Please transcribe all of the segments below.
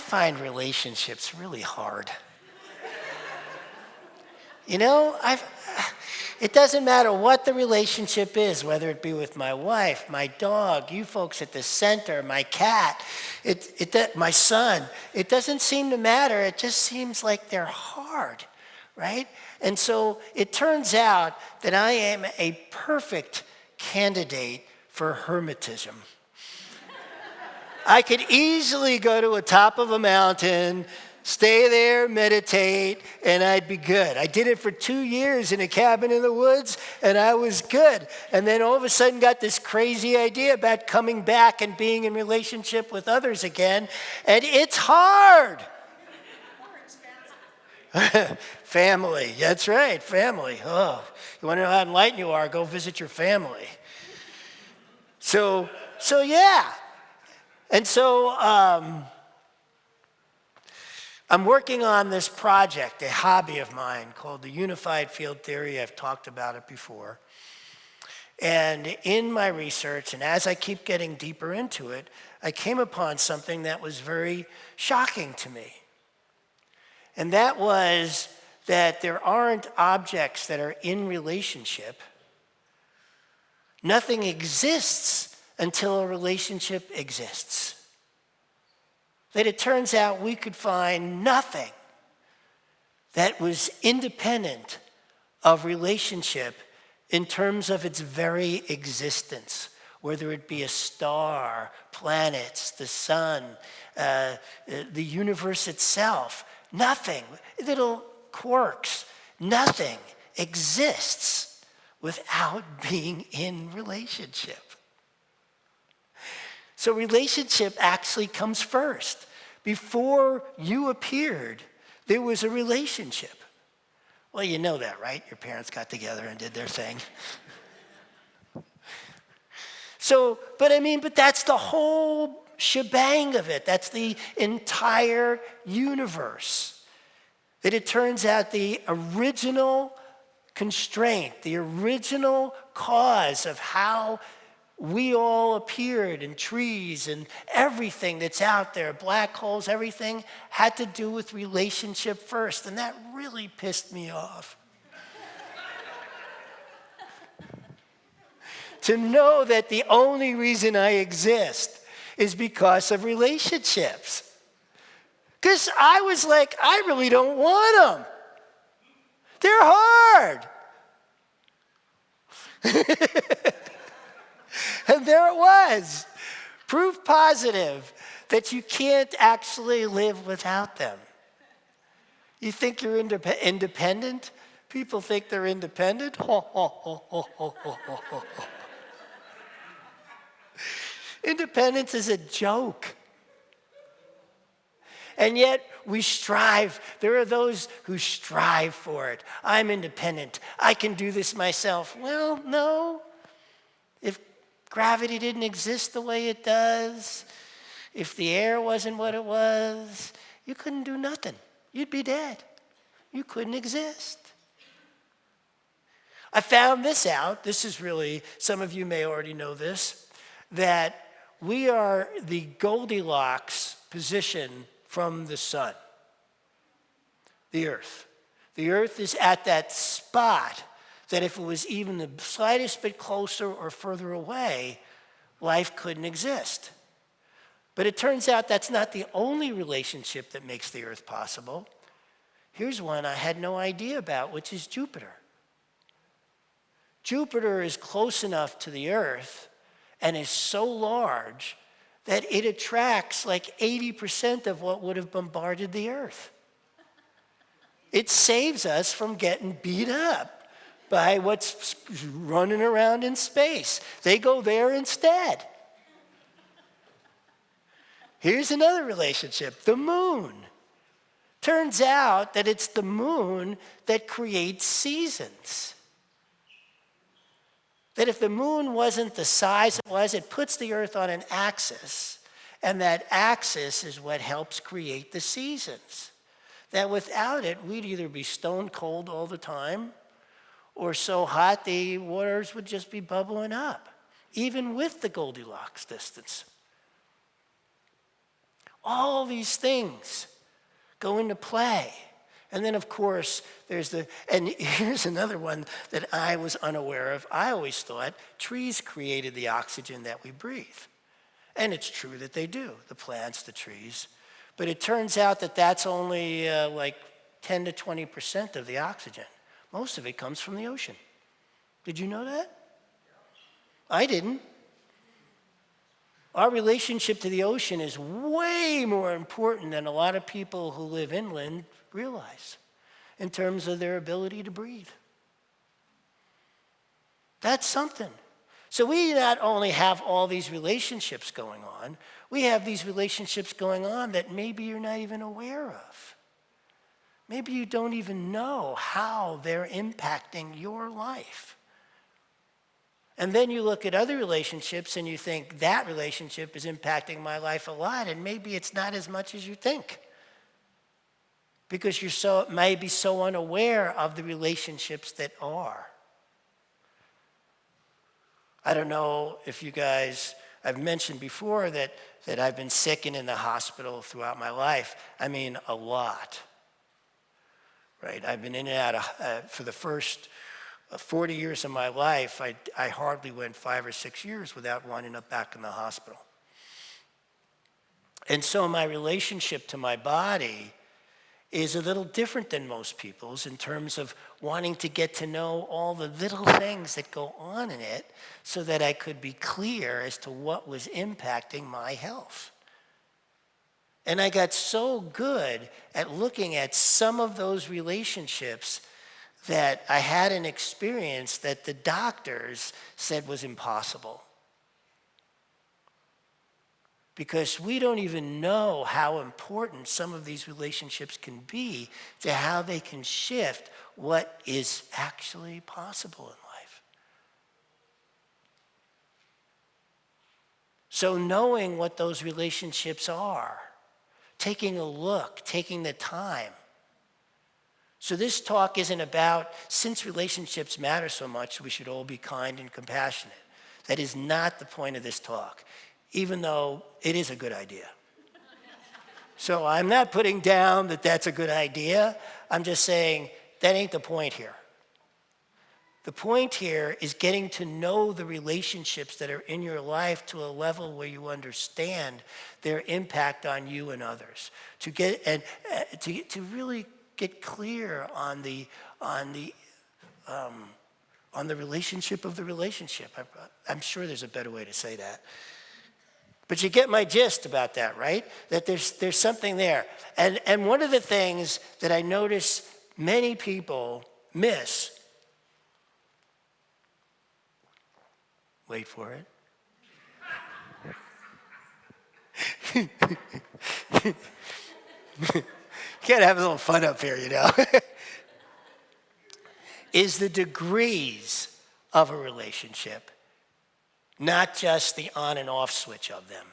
find relationships really hard. You know, it doesn't matter what the relationship is, whether it be with my wife, my dog, you folks at the center, my cat, my son. It doesn't seem to matter. It just seems like they're hard, right? And so it turns out that I am a perfect candidate for hermetism. I could easily go to the top of a mountain, stay there, meditate, and I'd be good. I did it for 2 years in a cabin in the woods, and I was good. And then all of a sudden got this crazy idea about coming back and being in relationship with others again, and it's hard. Family, that's right, family. Oh, you want to know how enlightened you are, go visit your family. So yeah. And so I'm working on this project, a hobby of mine called the Unified Field Theory. I've talked about it before. And in my research, and as I keep getting deeper into it, I came upon something that was very shocking to me. And that was that there aren't objects that are in relationship. Nothing exists until a relationship exists. That it turns out we could find nothing that was independent of relationship in terms of its very existence, whether it be a star, planets, the sun, the universe itself. Nothing, little quirks, nothing exists without being in relationship. So relationship actually comes first. Before you appeared, there was a relationship. Well, you know that, right? Your parents got together and did their thing. But that's the whole shebang of it. That's the entire universe. That it turns out the original constraint, the original cause of how we all appeared, and trees and everything that's out there, black holes, everything had to do with relationship first. And that really pissed me off. To know that the only reason I exist is because of relationships. Because I was like, I really don't want them. They're hard. And there it was, proof positive that you can't actually live without them. You think you're independent? People think they're independent? Independence is a joke. And yet we strive. There are those who strive for it. I'm independent. I can do this myself. Well, no. If gravity didn't exist the way it does, if the air wasn't what it was, you couldn't do nothing. You'd be dead. You couldn't exist. I found this out. This is really, some of you may already know this, that we are the Goldilocks position from the sun, the earth. The earth is at that spot that if it was even the slightest bit closer or further away, life couldn't exist. But it turns out that's not the only relationship that makes the earth possible. Here's one I had no idea about, which is Jupiter. Jupiter is close enough to the earth and is so large that it attracts like 80% of what would have bombarded the earth. It saves us from getting beat up by what's running around in space. They go there instead. Here's another relationship, the moon. Turns out that it's the moon that creates seasons. That if the moon wasn't the size it was, it puts the earth on an axis, and that axis is what helps create the seasons. That without it, we'd either be stone cold all the time, or so hot the waters would just be bubbling up, even with the Goldilocks distance. All these things go into play. And then, of course, and here's another one that I was unaware of. I always thought trees created the oxygen that we breathe. And it's true that they do, the plants, the trees. But it turns out that that's only like 10 to 20% of the oxygen. Most of it comes from the ocean. Did you know that? I didn't. Our relationship to the ocean is way more important than a lot of people who live inland realize in terms of their ability to breathe. That's something. So we not only have all these relationships going on, we have these relationships going on that maybe you're not even aware of. Maybe you don't even know how they're impacting your life. And then you look at other relationships and you think that relationship is impacting my life a lot, and maybe it's not as much as you think. Because you're maybe so unaware of the relationships that are. I don't know if you guys, I've mentioned before that I've been sick and in the hospital throughout my life. I mean, a lot. Right? I've been in and out for the first 40 years of my life, I hardly went 5 or 6 years without winding up back in the hospital. And so my relationship to my body is a little different than most people's in terms of wanting to get to know all the little things that go on in it so that I could be clear as to what was impacting my health. And I got so good at looking at some of those relationships that I had an experience that the doctors said was impossible. Because we don't even know how important some of these relationships can be to how they can shift what is actually possible in life. So knowing what those relationships are, taking a look, taking the time. So this talk isn't about, since relationships matter so much, we should all be kind and compassionate. That is not the point of this talk, even though it is a good idea. So I'm not putting down that that's a good idea. I'm just saying that ain't the point here. The point here is getting to know the relationships that are in your life to a level where you understand their impact on you and others. To get and to really get clear on the relationship of the relationship. I'm sure there's a better way to say that. But you get my gist about that, right? That there's something there. And one of the things that I notice many people miss, wait for it. Gotta have a little fun up here, you know. Is the degrees of a relationship, not just the on and off switch of them.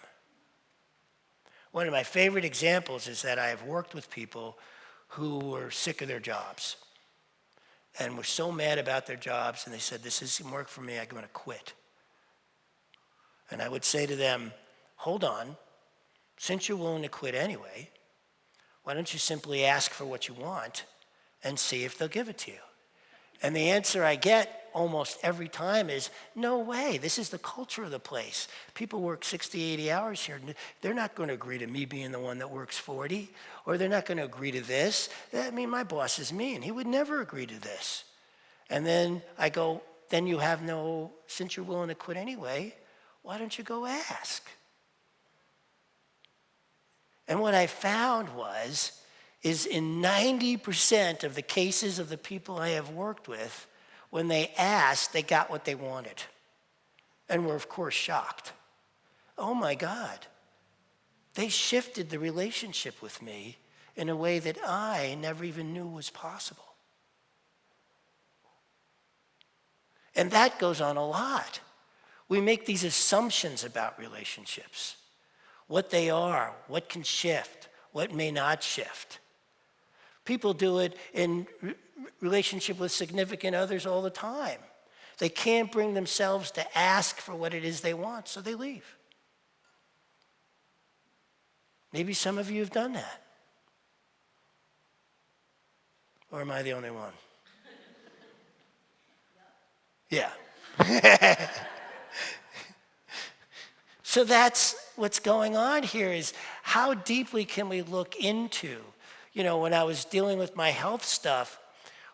One of my favorite examples is that I have worked with people who were sick of their jobs and were so mad about their jobs, and they said, this isn't work for me, I'm going to quit. And I would say to them, hold on, since you're willing to quit anyway, why don't you simply ask for what you want and see if they'll give it to you? And the answer I get almost every time is, no way, this is the culture of the place. People work 60, 80 hours here. They're not going to agree to me being the one that works 40, or they're not going to agree to this. I mean, my boss is mean. He would never agree to this. And then I go, then you have no, since you're willing to quit anyway, why don't you go ask? And what I found is in 90% of the cases of the people I have worked with, when they asked, they got what they wanted. And were, of course, shocked. Oh my God. They shifted the relationship with me in a way that I never even knew was possible. And that goes on a lot. We make these assumptions about relationships. What they are, what can shift, what may not shift. People do it in relationship with significant others all the time. They can't bring themselves to ask for what it is they want, so they leave. Maybe some of you have done that. Or am I the only one? Yeah. So that's what's going on here, is how deeply can we look into, when I was dealing with my health stuff,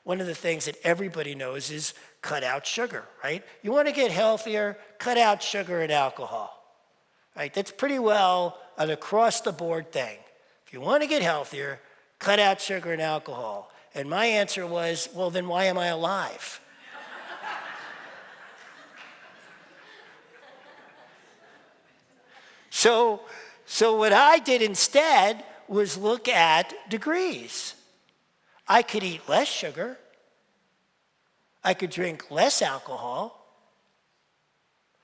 one of the things that everybody knows is cut out sugar, right? You want to get healthier, cut out sugar and alcohol, right? That's pretty well an across-the-board thing. If you want to get healthier, cut out sugar and alcohol. And my answer was, well, then why am I alive? So what I did instead was look at degrees. I could eat less sugar. I could drink less alcohol.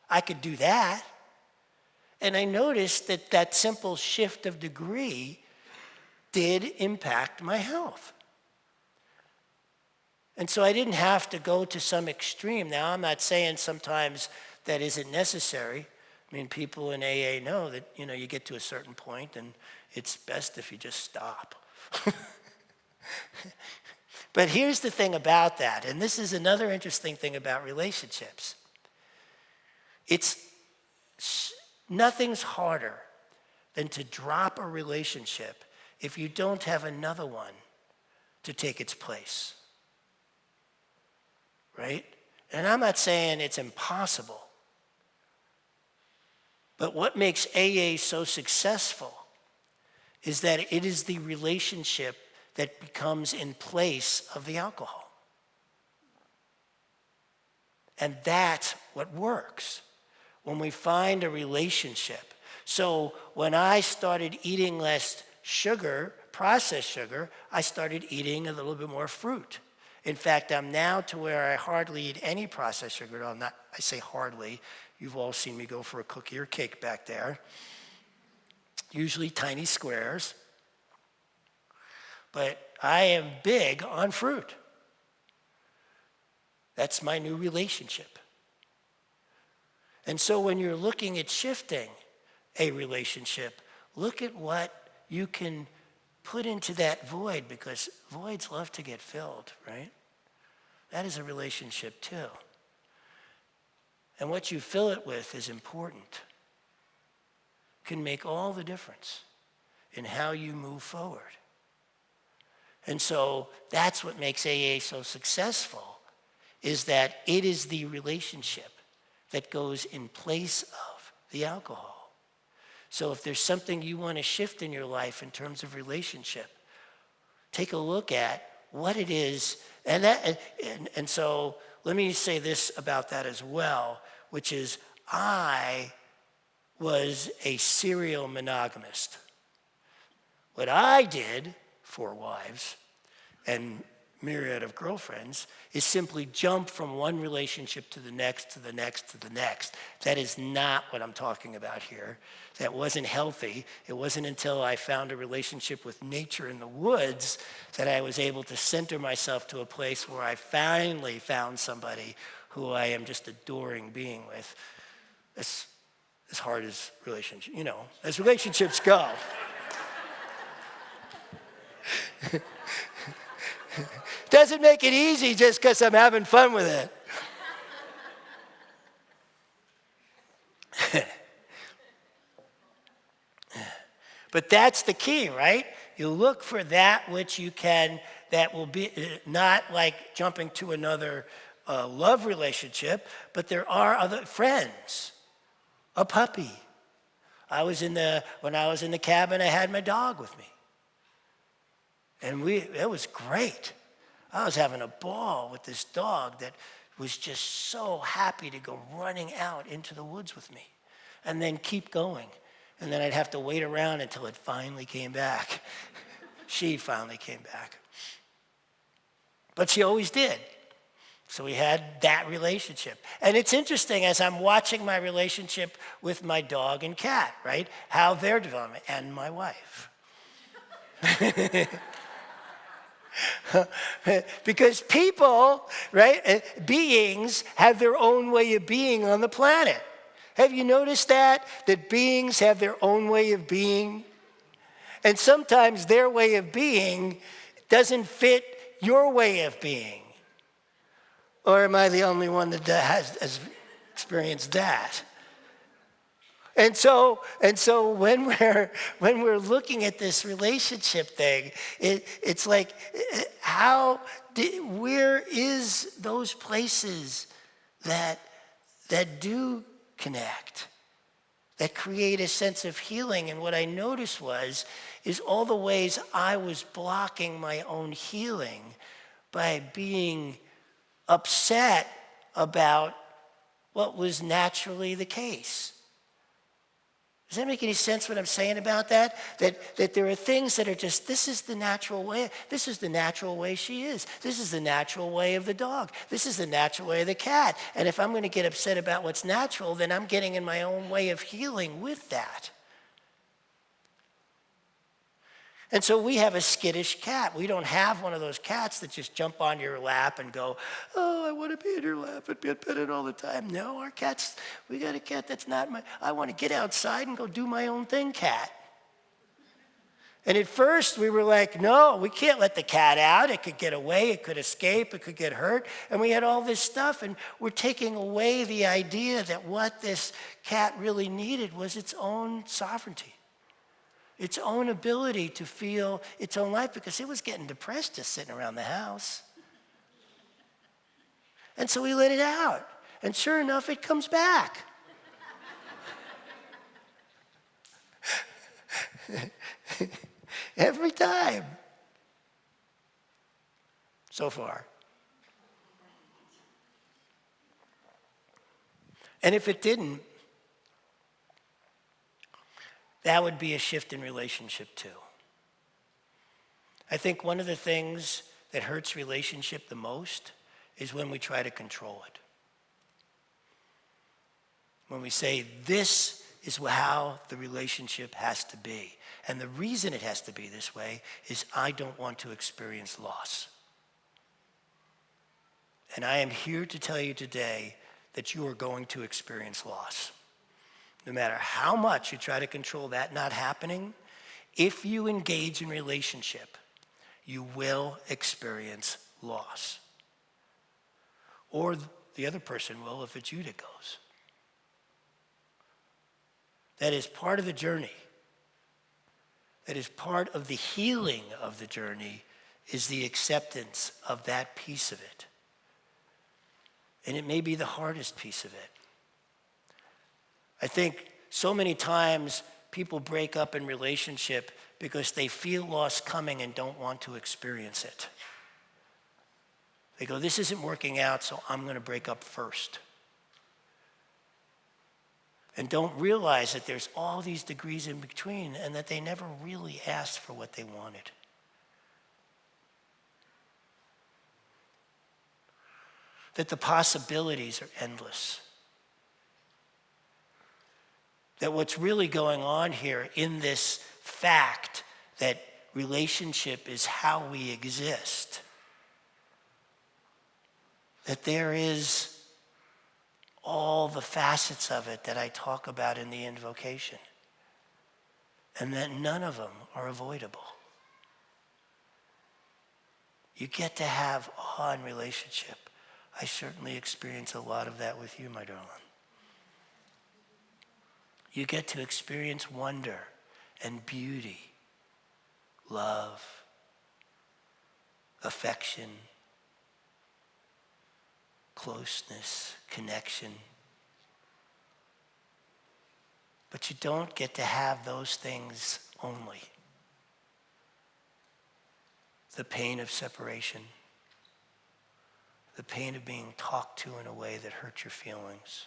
I could do that. And I noticed that simple shift of degree did impact my health. And so I didn't have to go to some extreme. Now, I'm not saying sometimes that isn't necessary. I mean, people in AA know that, you get to a certain point and it's best if you just stop. But here's the thing about that, and this is another interesting thing about relationships. Nothing's harder than to drop a relationship if you don't have another one to take its place. Right? And I'm not saying it's impossible. But what makes AA so successful is that it is the relationship that becomes in place of the alcohol. And that's what works when we find a relationship. So when I started eating less sugar, processed sugar, I started eating a little bit more fruit. In fact, I'm now to where I hardly eat any processed sugar. I say hardly. You've all seen me go for a cookie or cake back there. Usually tiny squares. But I am big on fruit. That's my new relationship. And so when you're looking at shifting a relationship, look at what you can put into that void, because voids love to get filled, right? That is a relationship too. And what you fill it with is important. Can make all the difference in how you move forward. And so that's what makes AA so successful, is that it is the relationship that goes in place of the alcohol. So if there's something you want to shift in your life in terms of relationship, take a look at what it is. And so let me say this about that as well, which is I was a serial monogamist. What I did, 4 wives and myriad of girlfriends, is simply jump from one relationship to the next, to the next, to the next. That is not what I'm talking about here. That wasn't healthy. It wasn't until I found a relationship with nature in the woods that I was able to center myself to a place where I finally found somebody who I am just adoring being with. As hard as relationships, as relationships go. Doesn't make it easy just because I'm having fun with it. But that's the key, right? You look for that which you can, that will be not like jumping to another love relationship, but there are other friends, a puppy. When I was in the cabin, I had my dog with me. And it was great. I was having a ball with this dog that was just so happy to go running out into the woods with me and then keep going. And then I'd have to wait around until it finally came back. She finally came back. But she always did. So we had that relationship. And it's interesting as I'm watching my relationship with my dog and cat, right? How they're developing, and my wife. Because people, right, beings have their own way of being on the planet. Have you noticed that? That beings have their own way of being? And sometimes their way of being doesn't fit your way of being. Or am I the only one that has experienced that? And so when we're looking at this relationship thing, it's like, where is those places that do connect, that create a sense of healing? And what I noticed is all the ways I was blocking my own healing by being upset about what was naturally the case. Does that make any sense what I'm saying about that? That there are things that are just, this is the natural way. This is the natural way she is. This is the natural way of the dog. This is the natural way of the cat. And if I'm going to get upset about what's natural, then I'm getting in my own way of healing with that. And so we have a skittish cat. We don't have one of those cats that just jump on your lap and go, oh, I want to be in your lap and get petted all the time. No, our cats, we got a cat that's not I want to get outside and go do my own thing cat. And at first we were like, no, we can't let the cat out. It could get away, it could escape, it could get hurt. And we had all this stuff, and we're taking away the idea that what this cat really needed was its own sovereignty, its own ability to feel its own life, because it was getting depressed just sitting around the house. And so we let it out. And sure enough, it comes back. Every time. So far. And if it didn't, that would be a shift in relationship too. I think one of the things that hurts relationship the most is when we try to control it. When we say, this is how the relationship has to be. And the reason it has to be this way is I don't want to experience loss. And I am here to tell you today that you are going to experience loss. No matter how much you try to control that not happening, if you engage in relationship, you will experience loss. Or the other person will if it's you that goes. That is part of the journey. That is part of the healing of the journey, is the acceptance of that piece of it. And it may be the hardest piece of it. I think so many times people break up in relationship because they feel loss coming and don't want to experience it. They go, this isn't working out, so I'm going to break up first. And don't realize that there's all these degrees in between and that they never really asked for what they wanted. That the possibilities are endless. That what's really going on here in this fact that relationship is how we exist, that there is all the facets of it that I talk about in the invocation, and that none of them are avoidable. You get to have awe in relationship. I certainly experience a lot of that with you, my darling. You get to experience wonder and beauty, love, affection, closeness, connection. But you don't get to have those things only. The pain of separation, the pain of being talked to in a way that hurt your feelings,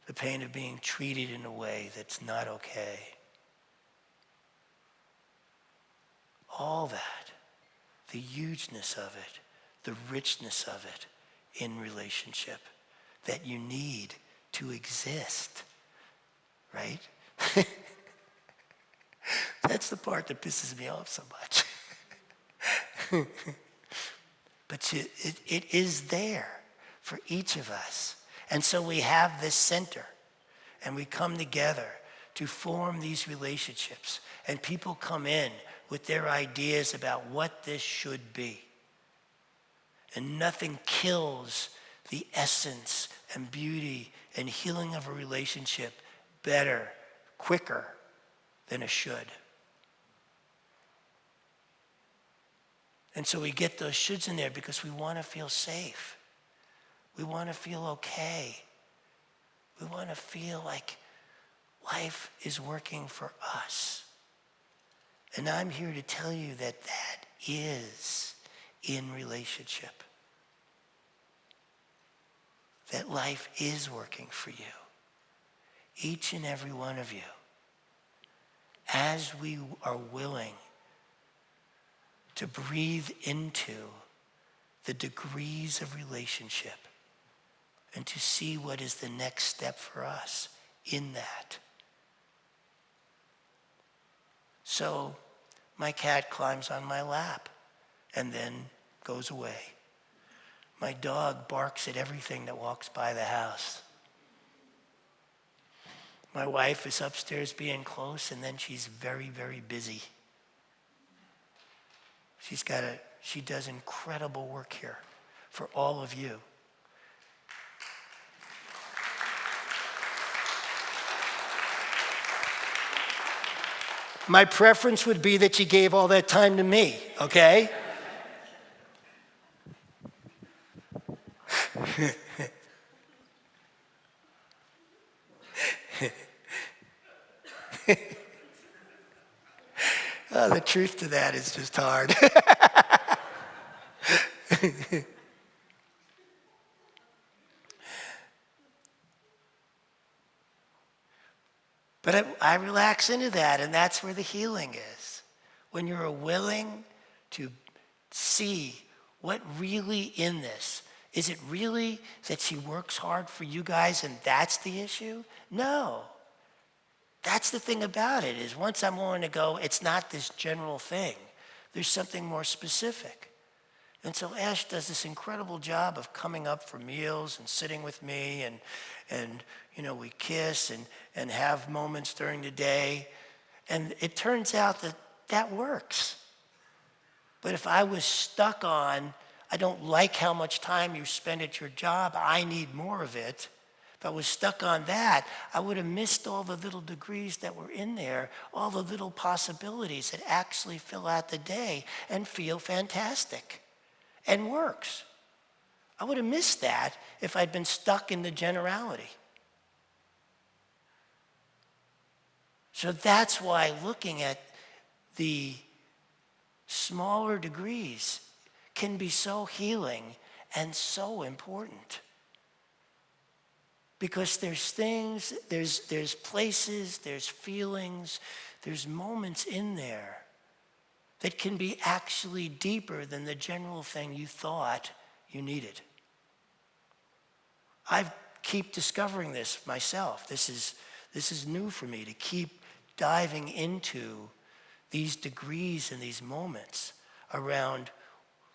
the pain of being treated in a way that's not okay. All that, the hugeness of it, the richness of it in relationship that you need to exist, right? That's the part that pisses me off so much. But it is there for each of us. And so we have this center, and we come together to form these relationships. And people come in with their ideas about what this should be. And nothing kills the essence and beauty and healing of a relationship better, quicker than a should. And so we get those shoulds in there because we want to feel safe. We want to feel okay. We want to feel like life is working for us. And I'm here to tell you that that is in relationship. That life is working for you. Each and every one of you. As we are willing to breathe into the degrees of relationship and to see what is the next step for us in that. So my cat climbs on my lap and then goes away. My dog barks at everything that walks by the house. My wife is upstairs being close, and then she's very, very busy. She does incredible work here for all of you. My preference would be that she gave all that time to me, okay? The truth to that is just hard. But I relax into that, and that's where the healing is. When you're willing to see what really in this. Is it really that she works hard for you guys and that's the issue? No. That's the thing about it, is once I'm willing to go, it's not this general thing. There's something more specific. And so Ash does this incredible job of coming up for meals and sitting with me, and you know, we kiss and have moments during the day. And it turns out that that works. But if I was stuck on, I don't like how much time you spend at your job, I need more of it. If I was stuck on that, I would have missed all the little degrees that were in there, all the little possibilities that actually fill out the day and feel fantastic and works. I would have missed that if I'd been stuck in the generality. So that's why looking at the smaller degrees can be so healing and so important. Because there's things, there's places, there's feelings, there's moments in there that can be actually deeper than the general thing you thought you needed. I keep discovering this myself. This is new for me, to keep diving into these degrees and these moments around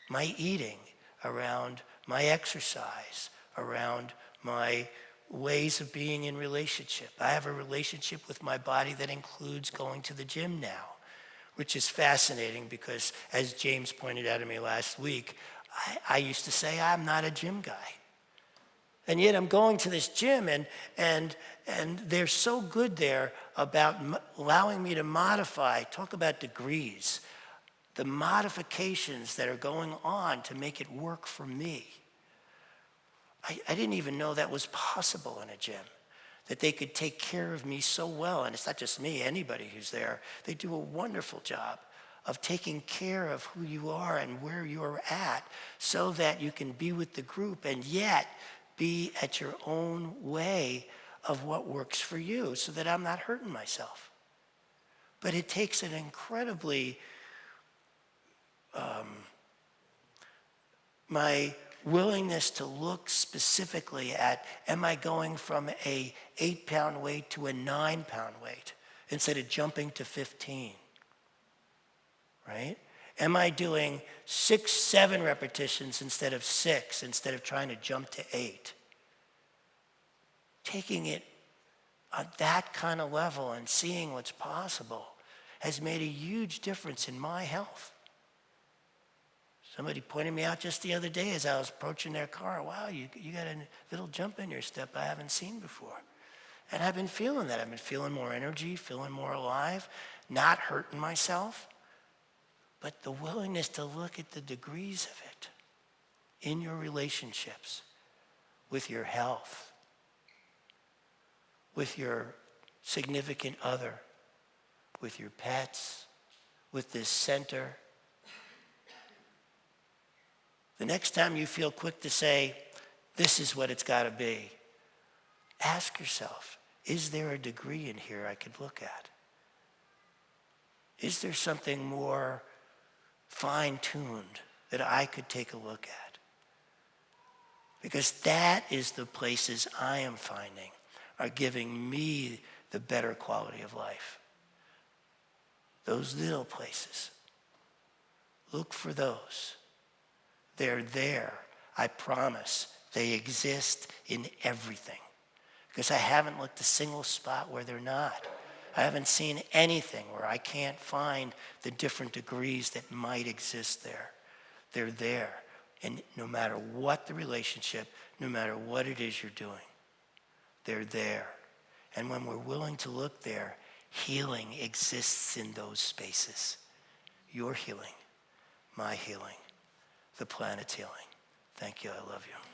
my eating, around my exercise, around my ways of being in relationship. I have a relationship with my body that includes going to the gym now, which is fascinating because, as James pointed out to me last week, I used to say I'm not a gym guy. And yet I'm going to this gym, and they're so good there about allowing me to modify, talk about degrees, the modifications that are going on to make it work for me. I didn't even know that was possible in a gym, that they could take care of me so well. And it's not just me, anybody who's there. They do a wonderful job of taking care of who you are and where you're at so that you can be with the group and yet be at your own way of what works for you so that I'm not hurting myself. But it takes an incredibly, my willingness to look specifically at, am I going from a 8-pound weight to a 9-pound weight instead of jumping to 15, right? Am I doing 6, 7 repetitions instead of 6, instead of trying to jump to 8? Taking it on that kind of level and seeing what's possible has made a huge difference in my health. Somebody pointed me out just the other day as I was approaching their car. Wow, you got a little jump in your step I haven't seen before. And I've been feeling that. I've been feeling more energy, feeling more alive, not hurting myself, but the willingness to look at the degrees of it in your relationships, with your health, with your significant other, with your pets, with this center. The next time you feel quick to say, this is what it's got to be, ask yourself, is there a degree in here I could look at? Is there something more fine-tuned that I could take a look at? Because that is the places I am finding are giving me the better quality of life. Those little places. Look for those. They're there. I promise. They exist in everything. Because I haven't looked a single spot where they're not. I haven't seen anything where I can't find the different degrees that might exist there. They're there. And no matter what the relationship, no matter what it is you're doing, they're there. And when we're willing to look there, healing exists in those spaces. Your healing, my healing, the planet's healing. Thank you. I love you.